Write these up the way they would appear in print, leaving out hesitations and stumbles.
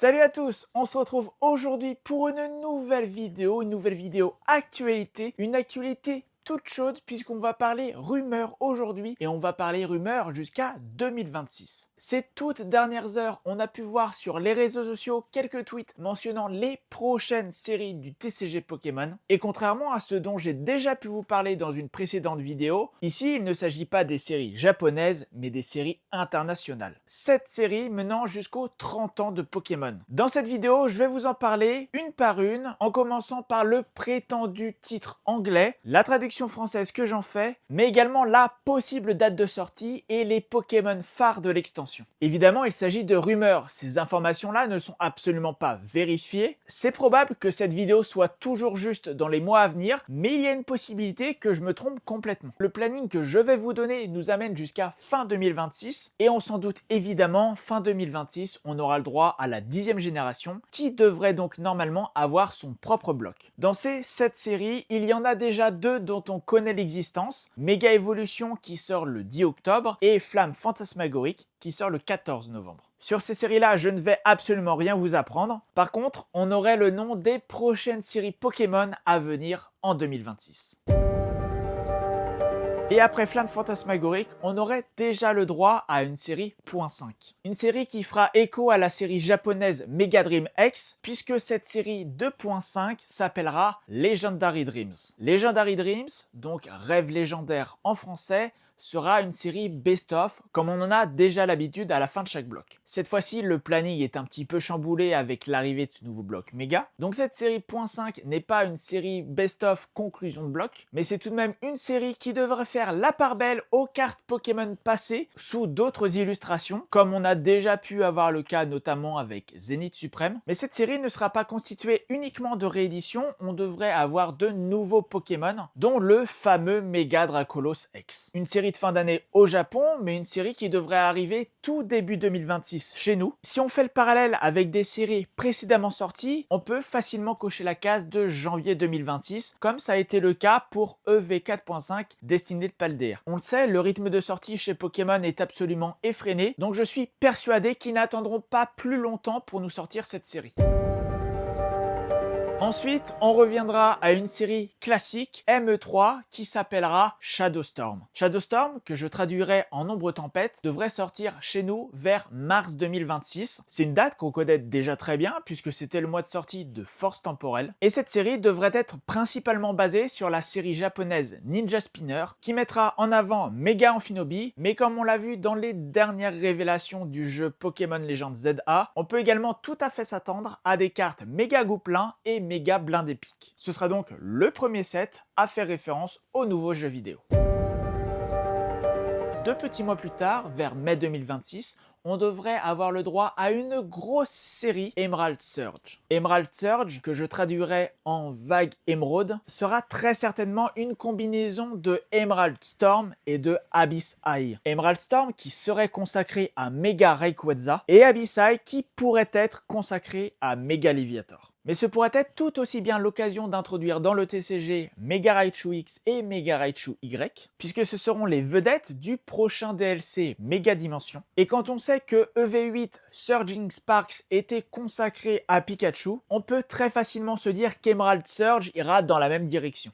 Salut à tous, on se retrouve aujourd'hui pour une nouvelle vidéo actualité, une actualité toute chaude puisqu'on va parler rumeurs aujourd'hui et on va parler rumeurs jusqu'à 2026. Ces toutes dernières heures, on a pu voir sur les réseaux sociaux quelques tweets mentionnant les prochaines séries du TCG Pokémon et contrairement à ce dont j'ai déjà pu vous parler dans une précédente vidéo, ici il ne s'agit pas des séries japonaises mais des séries internationales. 7 séries menant jusqu'aux 30 ans de Pokémon. Dans cette vidéo, je vais vous en parler une par une en commençant par le prétendu titre anglais, la traduction française que j'en fais, mais également la possible date de sortie et les Pokémon phares de l'extension. Évidemment, il s'agit de rumeurs, ces informations-là ne sont absolument pas vérifiées. C'est probable que cette vidéo soit toujours juste dans les mois à venir, mais il y a une possibilité que je me trompe complètement. Le planning que je vais vous donner nous amène jusqu'à fin 2026, et on s'en doute évidemment, fin 2026, on aura le droit à la 10e génération, qui devrait donc normalement avoir son propre bloc. Dans ces 7 séries, il y en a déjà 2 dont on connaît l'existence, Méga Evolution qui sort le 10 octobre et Flamme Fantasmagorique qui sort le 14 novembre. Sur ces séries-là, je ne vais absolument rien vous apprendre. Par contre, on aurait le nom des prochaines séries Pokémon à venir en 2026. Et après Flamme Fantasmagorique, on aurait déjà le droit à une série .5. Une série qui fera écho à la série japonaise Mega Dream X, puisque cette série 2.5 s'appellera Legendary Dreams. Legendary Dreams, donc rêve légendaire en français, sera une série best-of, comme on en a déjà l'habitude à la fin de chaque bloc. Cette fois-ci, le planning est un petit peu chamboulé avec l'arrivée de ce nouveau bloc méga. Donc cette série .5 n'est pas une série best-of conclusion de bloc, mais c'est tout de même une série qui devrait faire la part belle aux cartes Pokémon passées sous d'autres illustrations, comme on a déjà pu avoir le cas notamment avec Zénith Suprême. Mais cette série ne sera pas constituée uniquement de rééditions, on devrait avoir de nouveaux Pokémon, dont le fameux Méga Dracolos X. Une série de fin d'année au Japon, mais une série qui devrait arriver tout début 2026 chez nous. Si on fait le parallèle avec des séries précédemment sorties, on peut facilement cocher la case de janvier 2026, comme ça a été le cas pour EV 4.5 Destinée de Paldea. On le sait, le rythme de sortie chez Pokémon est absolument effréné, donc je suis persuadé qu'ils n'attendront pas plus longtemps pour nous sortir cette série. Ensuite, on reviendra à une série classique ME3 qui s'appellera Shadow Storm. Shadow Storm, que je traduirai en Ombre Tempête, devrait sortir chez nous vers mars 2026. C'est une date qu'on connaît déjà très bien puisque c'était le mois de sortie de Force Temporelle. Et cette série devrait être principalement basée sur la série japonaise Ninja Spinner qui mettra en avant Mega Amphinobi, mais comme on l'a vu dans les dernières révélations du jeu Pokémon Legends ZA, on peut également tout à fait s'attendre à des cartes Méga Gouplin et Méga Blindé Pique. Ce sera donc le premier set à faire référence au nouveau jeu vidéo. 2 petits mois plus tard, vers mai 2026, on devrait avoir le droit à une grosse série Emerald Surge. Emerald Surge, que je traduirai en Vague Émeraude, sera très certainement une combinaison de Emerald Storm et de Abyss Eye. Emerald Storm qui serait consacré à Mega Rayquaza et Abyss Eye qui pourrait être consacré à Mega Léviator. Mais ce pourrait être tout aussi bien l'occasion d'introduire dans le TCG Mega Raichu X et Mega Raichu Y, puisque ce seront les vedettes du prochain DLC Mega Dimension. Et quand on sait que EV8 Surging Sparks était consacré à Pikachu, on peut très facilement se dire qu'Emerald Surge ira dans la même direction.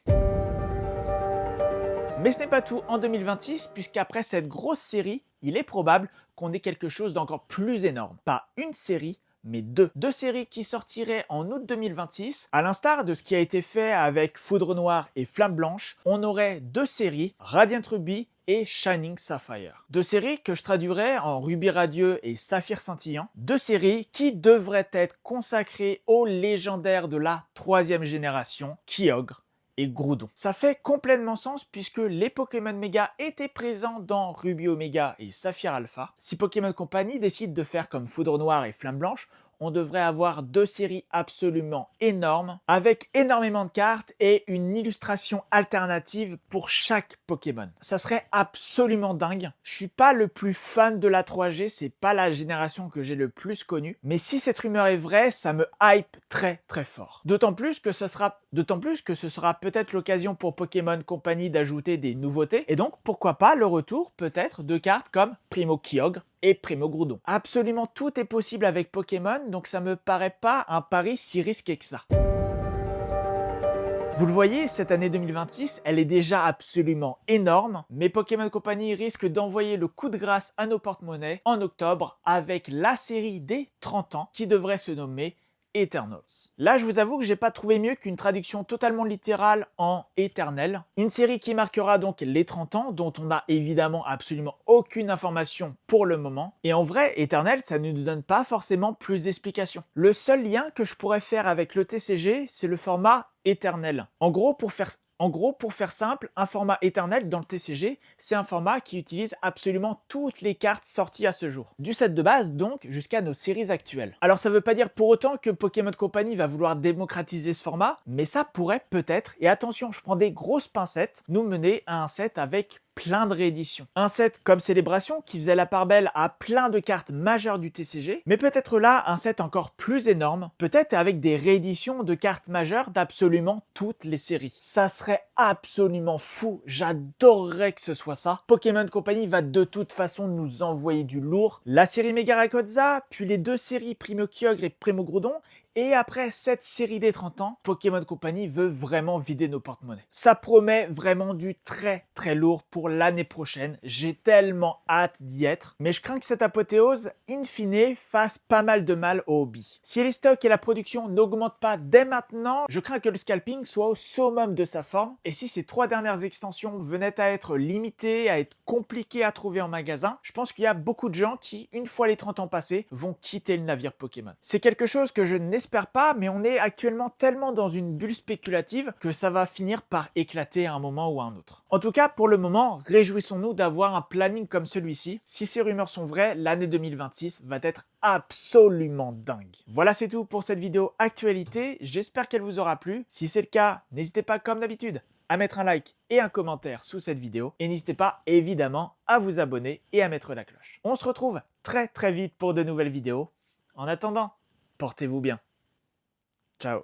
Mais ce n'est pas tout en 2026, puisqu'après cette grosse série, il est probable qu'on ait quelque chose d'encore plus énorme. Pas une série, mais 2. 2 séries qui sortiraient en août 2026. À l'instar de ce qui a été fait avec Foudre Noire et Flamme Blanche, on aurait 2 séries, Radiant Ruby et Shining Sapphire. 2 séries que je traduirais en Rubis Radieux et Saphir Scintillant. 2 séries qui devraient être consacrées aux légendaires de la 3e génération, Kyogre et Groudon. Ça fait complètement sens puisque les Pokémon Méga étaient présents dans Ruby Omega et Saphir Alpha. Si Pokémon Company décide de faire comme Foudre Noire et Flamme Blanche, on devrait avoir 2 séries absolument énormes, avec énormément de cartes et une illustration alternative pour chaque Pokémon. Ça serait absolument dingue. Je suis pas le plus fan de la 3G, c'est pas la génération que j'ai le plus connue, mais si cette rumeur est vraie, ça me hype très très fort. D'autant plus que ce sera peut-être l'occasion pour Pokémon Company d'ajouter des nouveautés, et donc pourquoi pas le retour peut-être de cartes comme Primo Kyogre et Primo Groudon. Absolument tout est possible avec Pokémon, donc ça me paraît pas un pari si risqué que ça. Vous le voyez, cette année 2026, elle est déjà absolument énorme, mais Pokémon Company risque d'envoyer le coup de grâce à nos porte-monnaies en octobre avec la série des 30 ans qui devrait se nommer Eternals. Là, je vous avoue que j'ai pas trouvé mieux qu'une traduction totalement littérale en éternel. Une série qui marquera donc les 30 ans, dont on n'a évidemment absolument aucune information pour le moment. Et en vrai, éternel, ça ne nous donne pas forcément plus d'explications. Le seul lien que je pourrais faire avec le TCG, c'est le format éternel. En gros, pour faire simple, un format éternel dans le TCG, c'est un format qui utilise absolument toutes les cartes sorties à ce jour. Du set de base donc jusqu'à nos séries actuelles. Alors ça veut pas dire pour autant que Pokémon Company va vouloir démocratiser ce format, mais ça pourrait peut-être, et attention, je prends des grosses pincettes, nous mener à un set avec plein de rééditions. Un set comme Célébration qui faisait la part belle à plein de cartes majeures du TCG, mais peut-être là un set encore plus énorme, peut-être avec des rééditions de cartes majeures d'absolument toutes les séries. Ça serait absolument fou, j'adorerais que ce soit ça. Pokémon Company va de toute façon nous envoyer du lourd. La série Mega Rayquaza, puis les deux séries Primo Kyogre et Primo Groudon, et après cette série des 30 ans, Pokémon Company veut vraiment vider nos porte-monnaies. Ça promet vraiment du très très lourd pour l'année prochaine. J'ai tellement hâte d'y être. Mais je crains que cette apothéose, in fine, fasse pas mal de mal au hobby. Si les stocks et la production n'augmentent pas dès maintenant, je crains que le scalping soit au summum de sa forme. Et si ces 3 dernières extensions venaient à être limitées, à être compliquées à trouver en magasin, je pense qu'il y a beaucoup de gens qui, une fois les 30 ans passés, vont quitter le navire Pokémon. C'est quelque chose que je n'espère pas, mais on est actuellement tellement dans une bulle spéculative que ça va finir par éclater à un moment ou à un autre. En tout cas, pour le moment, réjouissons-nous d'avoir un planning comme celui-ci. Si ces rumeurs sont vraies, l'année 2026 va être absolument dingue. Voilà, c'est tout pour cette vidéo actualité. J'espère qu'elle vous aura plu. Si c'est le cas, n'hésitez pas comme d'habitude à mettre un like et un commentaire sous cette vidéo. Et n'hésitez pas évidemment à vous abonner et à mettre la cloche. On se retrouve très très vite pour de nouvelles vidéos. En attendant, portez-vous bien. Ciao.